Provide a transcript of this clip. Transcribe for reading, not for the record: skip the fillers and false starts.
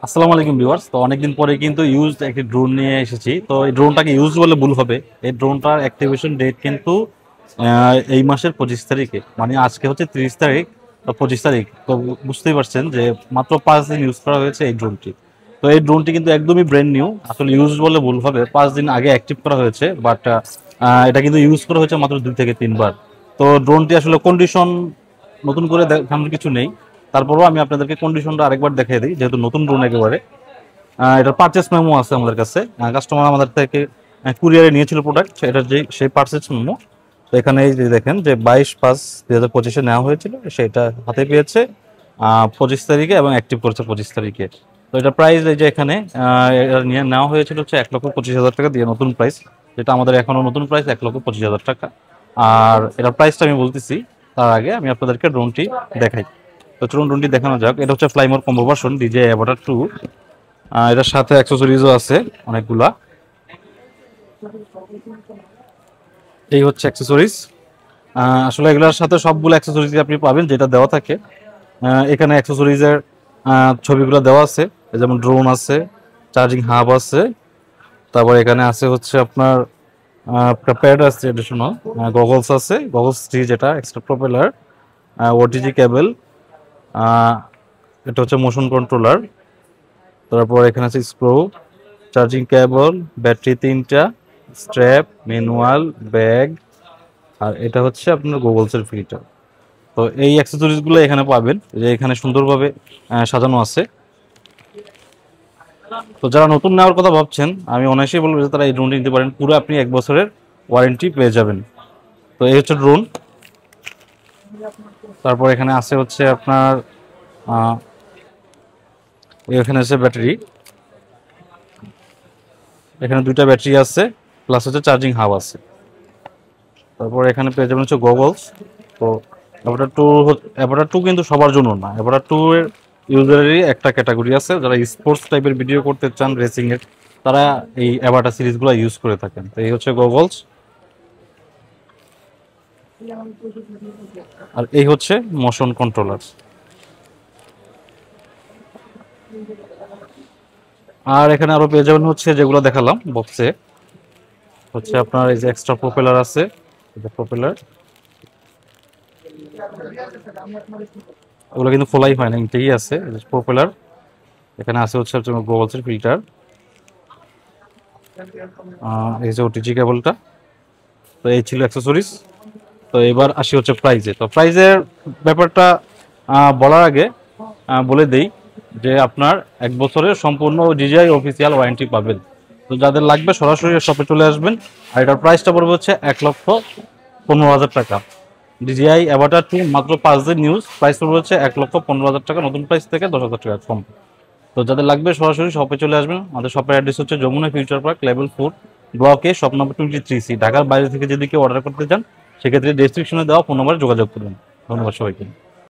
আসসালামু আলাইকুম ভিউয়ার্স। তো অনেকদিন পরে কিন্তু ইউজড একটি ড্রোন নিয়ে এসেছি। তো এই ড্রোনটাকে ইউজ বলে ভুল হবে। এই ড্রোনটার অ্যাক্টিভেশন ডেট কিন্তু এই মাসের 25 তারিখে, মানে আজকে হচ্ছে 30 তারিখ। তো 25 তারিখ, তো বুঝতেই পারছেন যে মাত্র 5 দিন ইউজ করা হয়েছে এই ড্রোনটি। তো এই ড্রোনটি কিন্তু একদমই ব্র্যান্ড নিউ, আসলে ইউজ বলে ভুল হবে। 5 দিন আগে অ্যাক্টিভ করা হয়েছে, বাট এটা কিন্তু ইউজ করা হয়েছে মাত্র 2 থেকে 3 বার। তো ড্রোনটি আসলে কন্ডিশন নতুন করে দেখানোর কিছু নেই। তারপরেও আমি আপনাদেরকে কন্ডিশনটা আরেকবার দেখিয়ে দিই, যেহেতু নতুন ড্রোন একেবারে। এটার পারচেস মেমো আছে আমাদের কাছে। কাস্টমার আমাদের থেকে কুরিয়ারে নিয়েছিল প্রোডাক্ট, এটার যে সেই পারচেস মেমো। তো এখানে এই যে দেখেন যে 22/5/2025 নেওয়া হয়েছিল, সেটা হাতে পেয়েছে 25 তারিখে এবং অ্যাক্টিভ করেছে 25 তারিখে। তো এটা প্রাইস এই যে এখানে এটা নিয়ে নেওয়া হয়েছিল হচ্ছে 1,25,000 টাকা দিয়ে, নতুন প্রাইস। যেটা আমাদের এখনো নতুন প্রাইস 1,25,000 টাকা। আর এটার প্রাইসটা আমি বলতেছি, তার আগে আমি আপনাদেরকে ড্রোনটি দেখাই। তো চলুন ড্রোনটি দেখানো যাক। এটা হচ্ছে Fly More combo version DJ Avatar 2। এটার সাথে অ্যাক্সেসরিজও আছে অনেকগুলা। এই হচ্ছে অ্যাক্সেসরিজ। আসলে এগুলোর সাথে সবগুলো অ্যাক্সেসরিজ আপনি পাবেন যেটা দেওয়া থাকে। এখানে অ্যাক্সেসরিজের ছবিগুলো দেওয়া আছে, যেমন ড্রোন আছে, চার্জিং হাব আছে, তারপর এখানে আছে হচ্ছে আপনার প্যাড আছে, এডিশনাল গগলস আছে, গগলস 3 যেটা এক্সট্রা প্রপেলার, ওটিজি কেবল, এটা হচ্ছে মোশন কন্ট্রোলার। তারপর এখানে আছে স্ক্রু, চার্জিং কেবল, ব্যাটারি 3টা, স্ট্র্যাপ, ম্যানুয়াল, ব্যাগ, আর এটা হচ্ছে আপনার গুগলসের ফিল্টার। তো এই অ্যাক্সেসরিজগুলো এখানে পাবেন, যে এখানে সুন্দরভাবে সাজানো আছে। তো যারা নতুন নেওয়ার কথা ভাবছেন, আমি অনায়াসেই বলবো যে তারা এই ড্রোনটি নিতে পারেন। পুরো আপনি 1 বছরের ওয়ারেন্টি পেয়ে যাবেন। তো এই হচ্ছে ড্রোন। তারপর এখানে আছে হচ্ছে আপনার এখানে আছে ব্যাটারি। এখানে 2টা ব্যাটারি আছে, প্লাস হচ্ছে চার্জিং হাব আছে। তারপর এখানে পেয়ে যাবেন হচ্ছে গগলস। তো অ্যাভাটার টু কিন্তু সবার জন্য না। অ্যাভাটার টু এর ইউজারেরই একটা ক্যাটাগরি আছে, যারা স্পোর্টস টাইপের ভিডিও করতে চান রেসিং এর, তারা এই অ্যাভাটার সিরিজগুলো ইউজ করে থাকেন। তো এই হচ্ছে গগলস, আর এই হচ্ছে মোশন কন্ট্রোলার। আর এখানে আরো পেয়ে যাবেন হচ্ছে যেগুলো দেখালাম বক্সে, হচ্ছে আপনার এই যে এক্সট্রা প্রপেলার আছে, প্রপেলার ওগুলো কিন্তু খোলাই হয় না, এটাই আছে প্রপেলার। এখানে আছে হচ্ছে গোগলসের ফিল্টার, এই যে ওটিজি কেবলটা। তো এই ছিল অ্যাক্সেসরিজ। তো এবার আসি হচ্ছে প্রাইজে। তো প্রাইজের ব্যাপারটা বলার আগে বলে দেই যে আপনার 1 বছরের সম্পূর্ণ ডিজিআই অফিসিয়াল ওয়ারেন্টি পাবেন। তো যাদের লাগবে সরাসরি শপে চলে আসবেন। আর এটার প্রাইসটা পড়বে হচ্ছে 1,15,000 টাকা। ডিজিআই অ্যাভাটার 2 মাত্র 5 দিন নিউজ, প্রাইস পড়বে হচ্ছে 1,15,000 টাকা, নতুন প্রাইস থেকে 10,000 টাকা কম। তো যাদের লাগবে সরাসরি শপে চলে আসবেন। আমাদের শপের অ্যাড্রেস হচ্ছে যমুনা ফিউচার পার্ক, লেভেল 4, ব্লকে, শপ নম্বর 23C। ঢাকার বাইরে থেকে যদি কেউ অর্ডার করতে চান, সেক্ষেত্রে ডেসক্রিপশনে দেওয়া ফোন নম্বরে যোগাযোগ করবেন। ধন্যবাদ সবাইকে।